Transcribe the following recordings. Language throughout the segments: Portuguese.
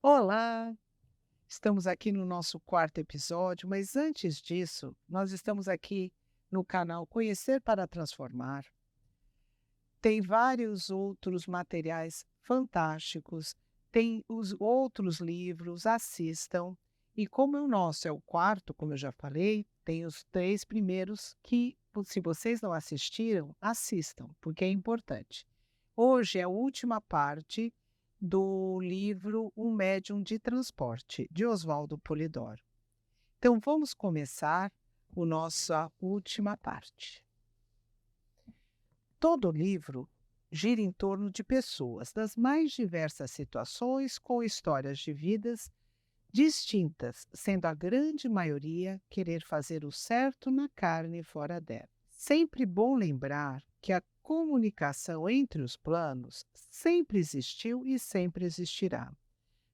Olá! Estamos aqui no nosso quarto episódio, mas antes disso, nós estamos aqui no canal Conhecer para Transformar. Tem vários outros materiais fantásticos, tem os outros livros, assistam. E como o nosso é o quarto, como eu já falei, tem os três primeiros que, se vocês não assistiram, assistam, porque é importante. Hoje é a última parte do livro Um Médium de Transporte, de Oswaldo Polidoro. Então vamos começar a nossa última parte. Todo livro gira em torno de pessoas das mais diversas situações, com histórias de vidas distintas, sendo a grande maioria querer fazer o certo na carne e fora dela. Sempre bom lembrar que a comunicação entre os planos sempre existiu e sempre existirá.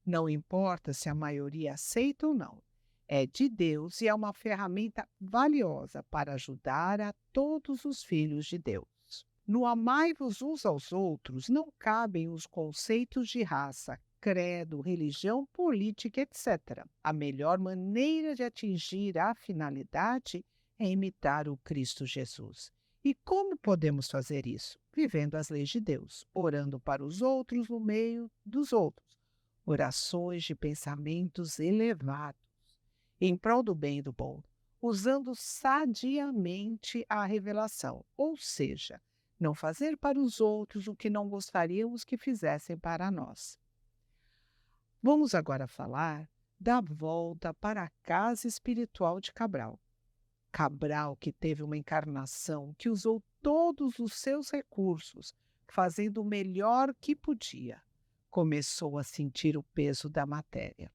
Não importa se a maioria aceita ou não. É de Deus e é uma ferramenta valiosa para ajudar a todos os filhos de Deus. No amai-vos uns aos outros não cabem os conceitos de raça, credo, religião, política, etc. A melhor maneira de atingir a finalidade é imitar o Cristo Jesus. E como podemos fazer isso? Vivendo as leis de Deus, orando para os outros no meio dos outros. Orações de pensamentos elevados, em prol do bem e do bom, usando sadiamente a revelação, ou seja, não fazer para os outros o que não gostaríamos que fizessem para nós. Vamos agora falar da volta para a casa espiritual de Cabral. Cabral, que teve uma encarnação que usou todos os seus recursos, fazendo o melhor que podia, começou a sentir o peso da matéria.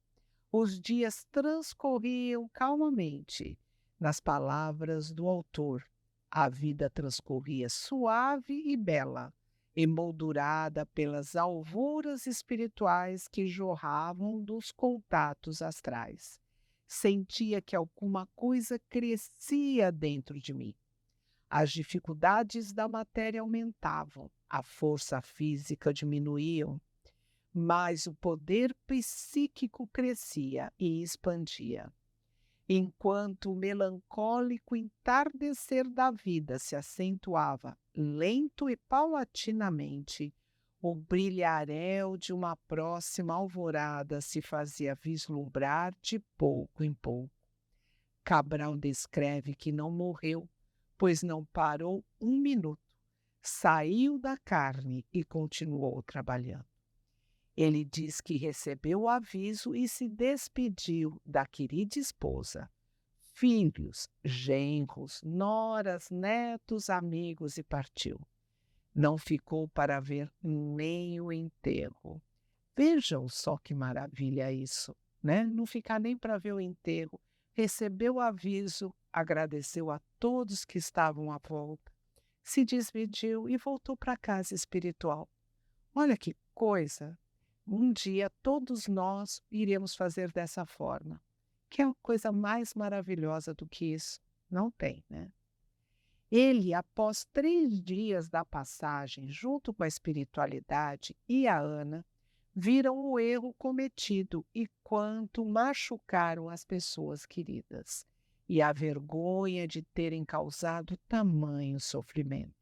Os dias transcorriam calmamente. Nas palavras do autor, a vida transcorria suave e bela, emoldurada pelas alvuras espirituais que jorravam dos contatos astrais. Sentia que alguma coisa crescia dentro de mim. As dificuldades da matéria aumentavam, a força física diminuía, mas o poder psíquico crescia e expandia. Enquanto o melancólico entardecer da vida se acentuava lento e paulatinamente, o brilharéu de uma próxima alvorada se fazia vislumbrar de pouco em pouco. Cabral descreve que não morreu, pois não parou um minuto. Saiu da carne e continuou trabalhando. Ele diz que recebeu o aviso e se despediu da querida esposa, filhos, genros, noras, netos, amigos e partiu. Não ficou para ver nem o enterro. Vejam só que maravilha isso, né? Não ficar nem para ver o enterro. Recebeu o aviso, agradeceu a todos que estavam à volta, se despediu e voltou para a casa espiritual. Olha que coisa! Um dia todos nós iremos fazer dessa forma. Que é uma coisa mais maravilhosa do que isso? Não tem, né? Ele, após 3 dias da passagem, junto com a espiritualidade e a Ana, viram o erro cometido e quanto machucaram as pessoas queridas, e a vergonha de terem causado tamanho sofrimento.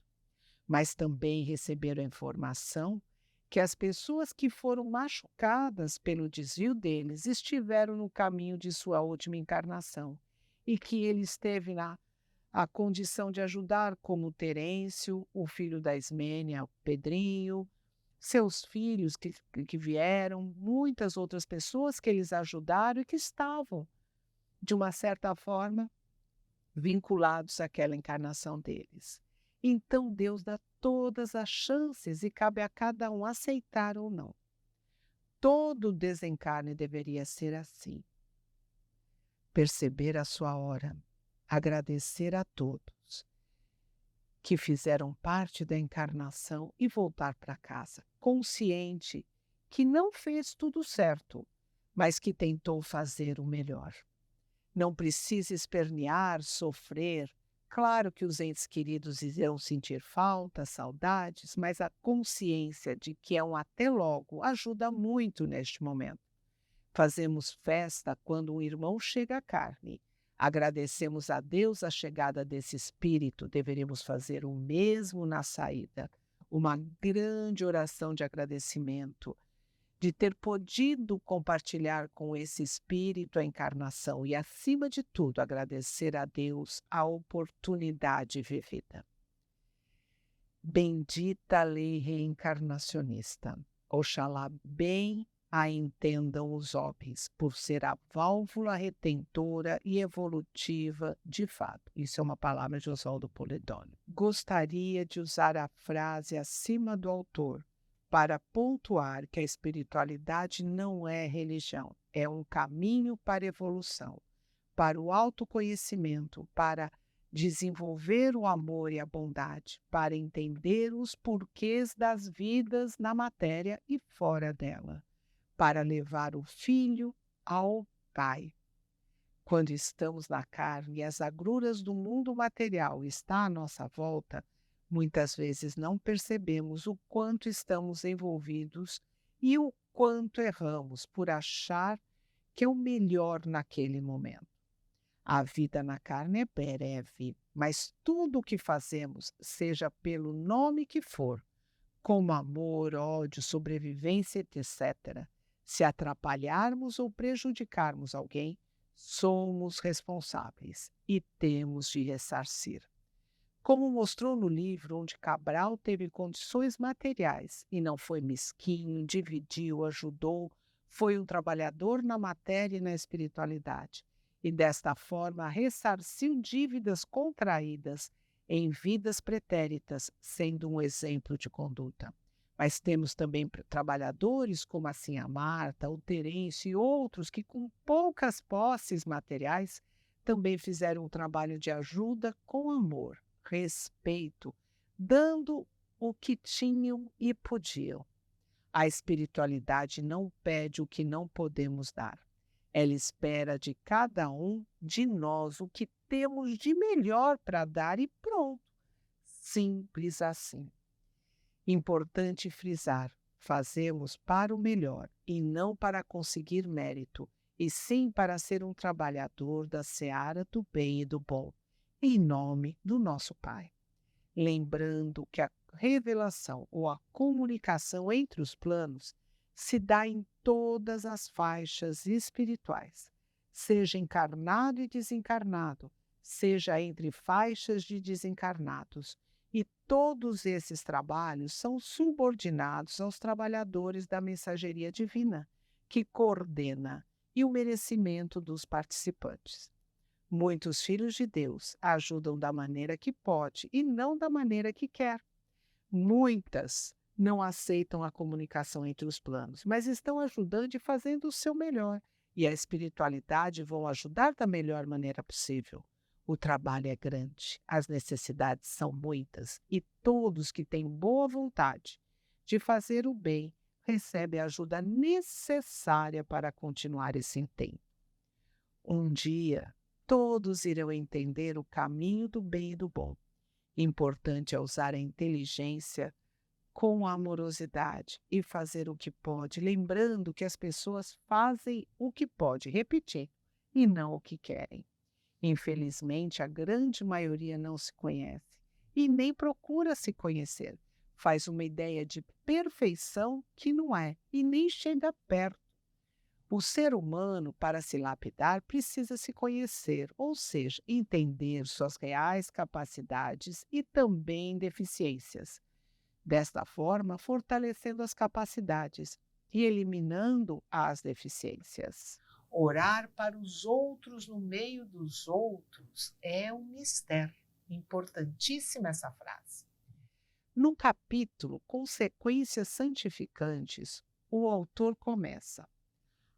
Mas também receberam a informação que as pessoas que foram machucadas pelo desvio deles estiveram no caminho de sua última encarnação e que ele esteve na a condição de ajudar, como Terêncio, o filho da Ismênia, o Pedrinho, seus filhos que vieram, muitas outras pessoas que eles ajudaram e que estavam, de uma certa forma, vinculados àquela encarnação deles. Então Deus dá todas as chances e cabe a cada um aceitar ou não. Todo desencarne deveria ser assim. Perceber a sua hora, agradecer a todos que fizeram parte da encarnação e voltar para casa, consciente que não fez tudo certo, mas que tentou fazer o melhor. Não precisa espernear, sofrer. Claro que os entes queridos irão sentir falta, saudades, mas a consciência de que é um até logo ajuda muito neste momento. Fazemos festa quando um irmão chega à carne. Agradecemos a Deus a chegada desse espírito. Deveremos fazer o mesmo na saída. Uma grande oração de agradecimento, de ter podido compartilhar com esse espírito a encarnação e, acima de tudo, agradecer a Deus a oportunidade vivida. Bendita lei reencarnacionista. Oxalá bem a entendam os homens, por ser a válvula retentora e evolutiva de fato. Isso é uma palavra de Oswaldo Polidoro. Gostaria de usar a frase acima do autor para pontuar que a espiritualidade não é religião, é um caminho para a evolução, para o autoconhecimento, para desenvolver o amor e a bondade, para entender os porquês das vidas na matéria e fora dela, para levar o filho ao Pai. Quando estamos na carne e as agruras do mundo material estão à nossa volta, muitas vezes não percebemos o quanto estamos envolvidos e o quanto erramos por achar que é o melhor naquele momento. A vida na carne é breve, mas tudo o que fazemos, seja pelo nome que for, como amor, ódio, sobrevivência, etc., se atrapalharmos ou prejudicarmos alguém, somos responsáveis e temos de ressarcir. Como mostrou no livro, onde Cabral teve condições materiais e não foi mesquinho, dividiu, ajudou, foi um trabalhador na matéria e na espiritualidade, e desta forma ressarciu dívidas contraídas em vidas pretéritas, sendo um exemplo de conduta. Mas temos também trabalhadores como assim a Marta, o Terêncio e outros que, com poucas posses materiais, também fizeram um trabalho de ajuda com amor, respeito, dando o que tinham e podiam. A espiritualidade não pede o que não podemos dar. Ela espera de cada um de nós o que temos de melhor para dar e pronto. Simples assim. Importante frisar, fazemos para o melhor e não para conseguir mérito, e sim para ser um trabalhador da seara do bem e do bom, em nome do nosso Pai. Lembrando que a revelação ou a comunicação entre os planos se dá em todas as faixas espirituais, seja encarnado e desencarnado, seja entre faixas de desencarnados. E todos esses trabalhos são subordinados aos trabalhadores da mensageria divina, que coordena e o merecimento dos participantes. Muitos filhos de Deus ajudam da maneira que pode e não da maneira que quer. Muitas não aceitam a comunicação entre os planos, mas estão ajudando e fazendo o seu melhor. E a espiritualidade vão ajudar da melhor maneira possível. O trabalho é grande, as necessidades são muitas e todos que têm boa vontade de fazer o bem recebem a ajuda necessária para continuar esse empenho. Um dia, todos irão entender o caminho do bem e do bom. Importante é usar a inteligência com amorosidade e fazer o que pode, lembrando que as pessoas fazem o que pode, repetir, e não o que querem. Infelizmente, a grande maioria não se conhece e nem procura se conhecer. Faz uma ideia de perfeição que não é e nem chega perto. O ser humano, para se lapidar, precisa se conhecer, ou seja, entender suas reais capacidades e também deficiências. Desta forma, fortalecendo as capacidades e eliminando as deficiências. Orar para os outros no meio dos outros é um mistério. Importantíssima essa frase. No capítulo Consequências Santificantes, o autor começa: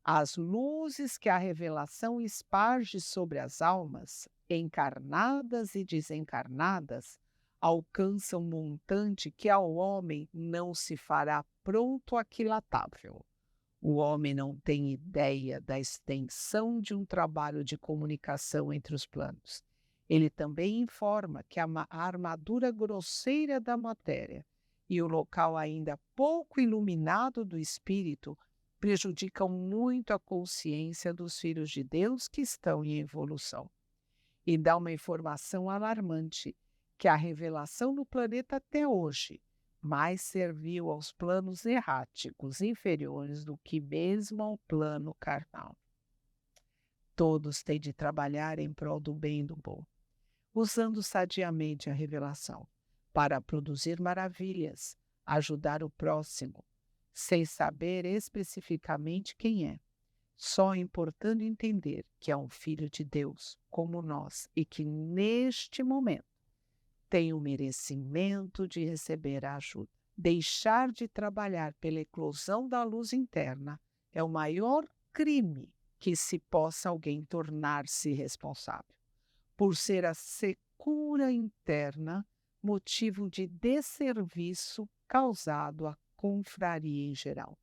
as luzes que a revelação esparge sobre as almas, encarnadas e desencarnadas, alcançam um montante que ao homem não se fará pronto aquilatável. O homem não tem ideia da extensão de um trabalho de comunicação entre os planos. Ele também informa que a armadura grosseira da matéria e o local ainda pouco iluminado do espírito prejudicam muito a consciência dos filhos de Deus que estão em evolução. E dá uma informação alarmante, que a revelação no planeta até hoje mais serviu aos planos erráticos inferiores do que mesmo ao plano carnal. Todos têm de trabalhar em prol do bem e do bom, usando sadiamente a revelação para produzir maravilhas, ajudar o próximo, sem saber especificamente quem é, só importando entender que é um filho de Deus, como nós, e que neste momento tem o merecimento de receber a ajuda. Deixar de trabalhar pela eclosão da luz interna é o maior crime que se possa alguém tornar-se responsável, por ser a secura interna motivo de desserviço causado à confraria em geral.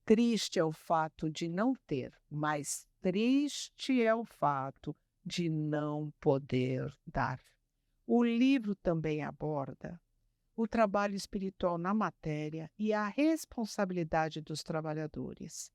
Triste é o fato de não ter, mas triste é o fato de não poder dar. O livro também aborda o trabalho espiritual na matéria e a responsabilidade dos trabalhadores,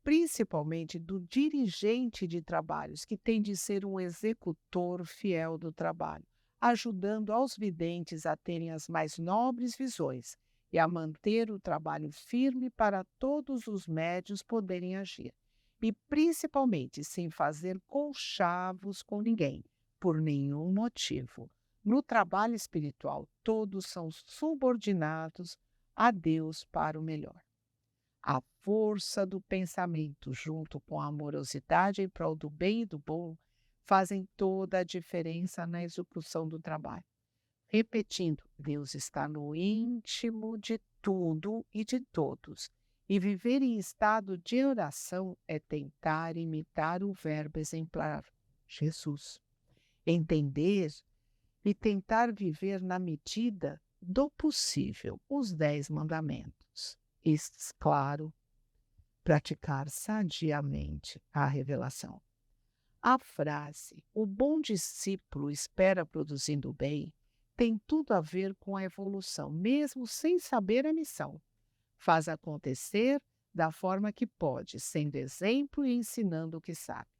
principalmente do dirigente de trabalhos, que tem de ser um executor fiel do trabalho, ajudando aos videntes a terem as mais nobres visões e a manter o trabalho firme para todos os médios poderem agir, e principalmente sem fazer conchavos com ninguém, por nenhum motivo. No trabalho espiritual, todos são subordinados a Deus para o melhor. A força do pensamento, junto com a amorosidade em prol do bem e do bom, fazem toda a diferença na execução do trabalho. Repetindo, Deus está no íntimo de tudo e de todos, e viver em estado de oração é tentar imitar o verbo exemplar, Jesus. Entender e tentar viver na medida do possível os 10 mandamentos. Estes, claro, praticar sadiamente a revelação. A frase "o bom discípulo espera produzindo o bem" tem tudo a ver com a evolução, mesmo sem saber a missão. Faz acontecer da forma que pode, sendo exemplo e ensinando o que sabe.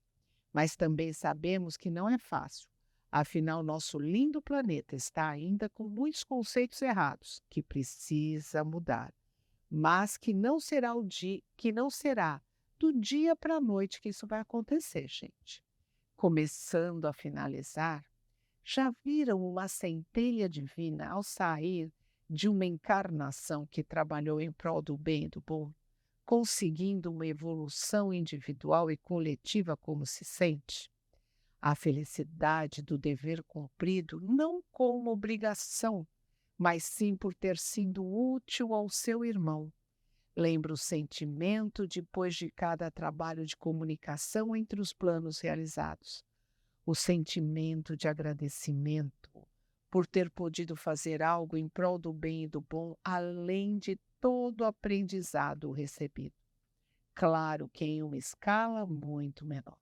Mas também sabemos que não é fácil. Afinal, nosso lindo planeta está ainda com muitos conceitos errados, que precisa mudar. Mas que não será do dia para a noite que isso vai acontecer, gente. Começando a finalizar, já viram uma centelha divina ao sair de uma encarnação que trabalhou em prol do bem e do bom, conseguindo uma evolução individual e coletiva como se sente? A felicidade do dever cumprido não como obrigação, mas sim por ter sido útil ao seu irmão. Lembra o sentimento depois de cada trabalho de comunicação entre os planos realizados. O sentimento de agradecimento por ter podido fazer algo em prol do bem e do bom, além de todo o aprendizado recebido. Claro que em uma escala muito menor.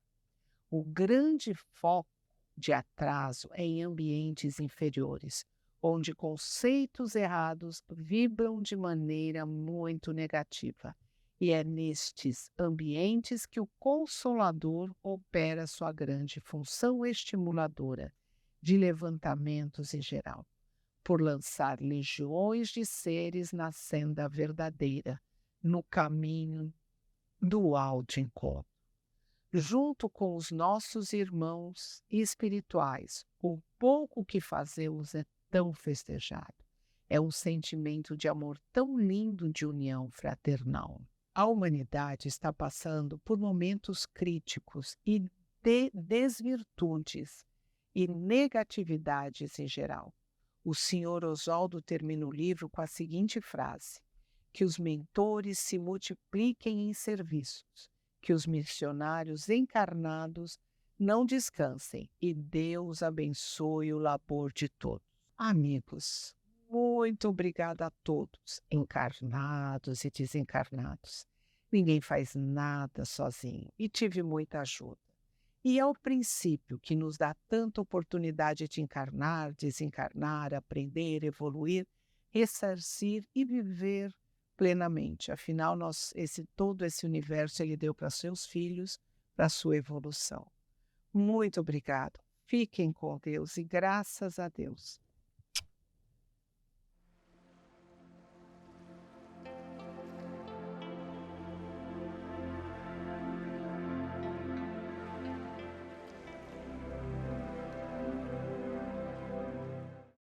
O grande foco de atraso é em ambientes inferiores, onde conceitos errados vibram de maneira muito negativa. E é nestes ambientes que o Consolador opera sua grande função estimuladora de levantamentos em geral, por lançar legiões de seres na senda verdadeira, no caminho do alto encontro. Junto com os nossos irmãos espirituais, o pouco que fazemos é tão festejado. É um sentimento de amor tão lindo de união fraternal. A humanidade está passando por momentos críticos e de desvirtudes e negatividades em geral. O Sr. Oswaldo termina o livro com a seguinte frase: que os mentores se multipliquem em serviços, que os missionários encarnados não descansem e Deus abençoe o labor de todos. Amigos, muito obrigada a todos, encarnados e desencarnados. Ninguém faz nada sozinho e tive muita ajuda. E é o princípio que nos dá tanta oportunidade de encarnar, desencarnar, aprender, evoluir, ressarcir e viver plenamente. Afinal, todo esse universo ele deu para seus filhos, para a sua evolução. Muito obrigado. Fiquem com Deus e graças a Deus.